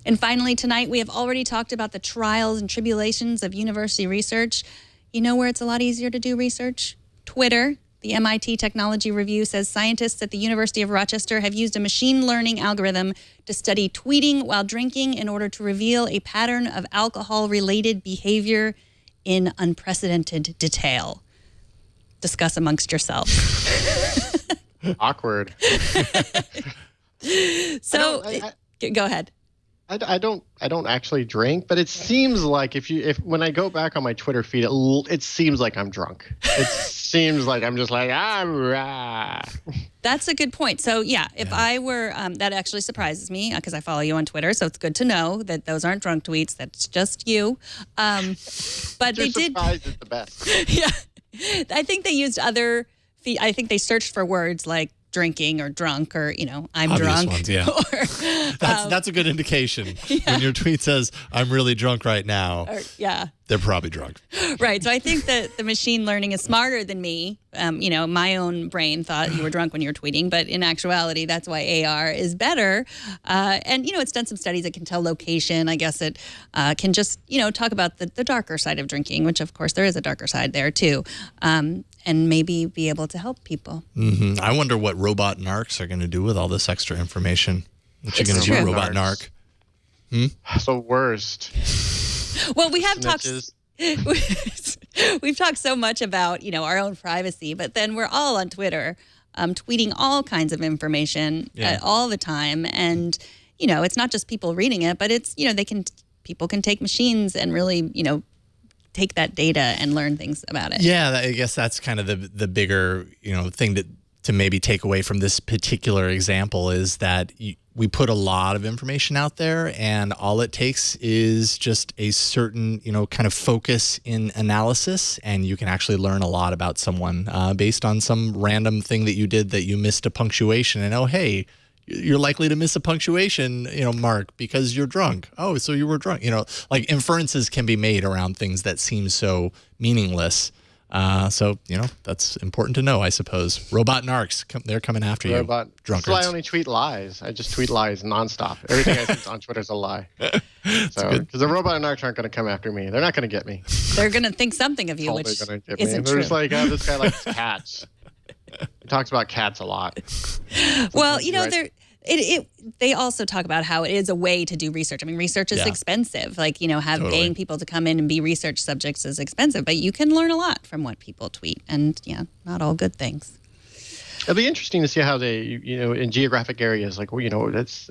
And finally, tonight, we have already talked about the trials and tribulations of university research. You know where it's a lot easier to do research? Twitter. The MIT Technology Review says scientists at the University of Rochester have used a machine learning algorithm to study tweeting while drinking in order to reveal a pattern of alcohol-related behavior in unprecedented detail. Discuss amongst yourselves. Awkward. So, go ahead. I don't actually drink, but it seems like if when I go back on my Twitter feed, it seems like I'm drunk. It seems like I'm just like rah. That's a good point. So yeah, if I were, that actually surprises me because I follow you on Twitter. So it's good to know that those aren't drunk tweets. That's just you. But they did. Surprise is the best. Yeah, I think they used other. I think they searched for words like drinking or drunk or I'm Obvious drunk. ones, yeah. Or, That's a good indication. When your tweet says I'm really drunk right now, yeah. they're probably drunk. Right. So I think that the machine learning is smarter than me. My own brain thought you were drunk when you were tweeting, but in actuality, that's why AR is better. And it's done some studies that can tell location. I guess it can just, talk about the darker side of drinking, which of course there is a darker side there too. And maybe be able to help people. Mm-hmm. I wonder what robot narcs are going to do with all this extra information. What you going to do, robot narc? That's the worst. Well, we have Snitches. We've talked so much about, our own privacy, but then we're all on Twitter tweeting all kinds of information all the time. And, it's not just people reading it, but it's, people can take machines and really, take that data and learn things about it. Yeah, I guess that's kind of the bigger, thing to maybe take away from this particular example is that we put a lot of information out there, and all it takes is just a certain, kind of focus in analysis, and you can actually learn a lot about someone based on some random thing that you did that you missed a punctuation, and hey, you're likely to miss a punctuation, mark because you're drunk. Oh, so you were drunk. Like inferences can be made around things that seem so meaningless. So, that's important to know, I suppose. Robot narcs, they're coming after you. Drunkards. That's why I only tweet lies. I just tweet lies nonstop. Everything I see on Twitter is a lie. So, because the robot narcs aren't going to come after me. They're not going to get me. They're going to think something of you, which isn't They're just like, this guy likes cats. He talks about cats a lot. Well, they also talk about how it is a way to do research. I mean, research is expensive. Like, paying people to come in and be research subjects is expensive, but you can learn a lot from what people tweet, and not all good things. It'll be interesting to see how they, in geographic areas, like, tomorrow's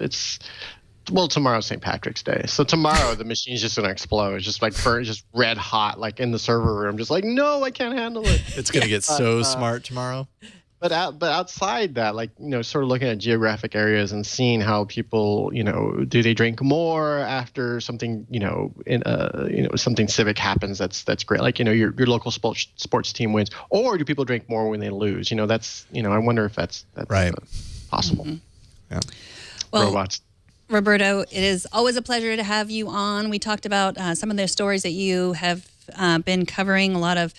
St. Patrick's Day. So tomorrow the machine's just going to explode. It's just like just red hot, like in the server room, just like, no, I can't handle it. It's going to get so smart tomorrow. But outside that, like, sort of looking at geographic areas and seeing how people, do they drink more after something, something civic happens that's great. Like, your local sports team wins, or do people drink more when they lose? That's, I wonder if that's right. Possible. Mm-hmm. Yeah. Well, robots. Roberto, it is always a pleasure to have you on. We talked about some of the stories that you have been covering, a lot of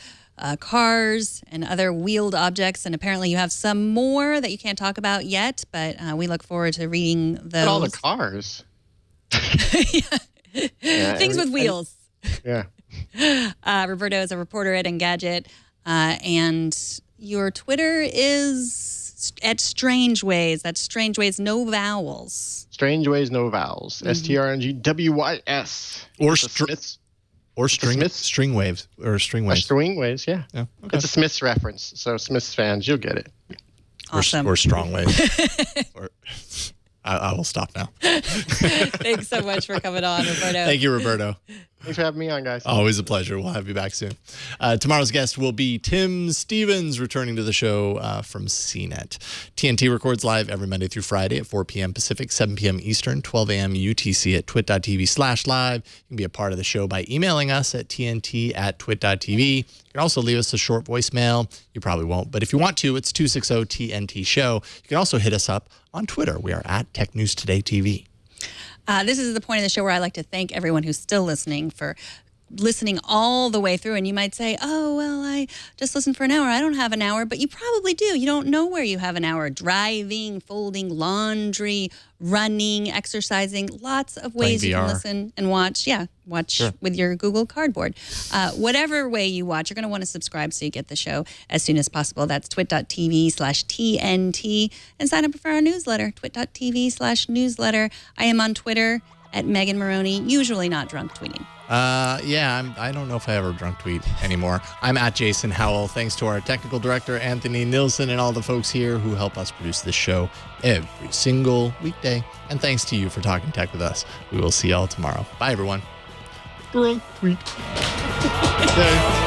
cars and other wheeled objects, and apparently you have some more that you can't talk about yet, but we look forward to reading those. But all the cars. Things with wheels. Yeah. Roberto is a reporter at Engadget, and your Twitter is at Strange Ways. That's Strange Ways, no vowels. Strange Ways, no vowels. STRNGWYS. Or string waves. String waves, yeah. Okay. It's a Smiths reference, so Smiths fans, you'll get it. Awesome. Or strong waves. I will stop now. Thanks so much for coming on, Roberto. Thank you, Roberto. Thanks for having me on, guys. Always a pleasure. We'll have you back soon. Tomorrow's guest will be Tim Stevens, returning to the show from CNET. TNT records live every Monday through Friday at 4 p.m. Pacific, 7 p.m. Eastern, 12 a.m. UTC at twit.tv/live. You can be a part of the show by emailing us at tnt@twit.tv. You can also leave us a short voicemail. You probably won't, but if you want to, it's 260-TNT-SHOW. You can also hit us up on Twitter. We are at Tech News Today TV. This is the point of the show where I like to thank everyone who's still listening for listening all the way through. And you might say, oh, well, I just listened for an hour. I don't have an hour, but you probably do. You don't know where you have an hour. Driving, folding laundry, running, exercising, lots of ways you can listen and watch. Yeah, watch with your Google Cardboard. Whatever way you watch, you're going to want to subscribe so you get the show as soon as possible. That's twit.tv/TNT, and sign up for our newsletter, twit.tv/newsletter. I am on Twitter at Megan Morrone, usually not drunk tweeting. I don't know if I ever drunk tweet anymore. I'm at Jason Howell. Thanks to our technical director, Anthony Nilsson, and all the folks here who help us produce this show every single weekday. And thanks to you for talking tech with us. We will see y'all tomorrow. Bye, everyone. Drunk tweet. Okay.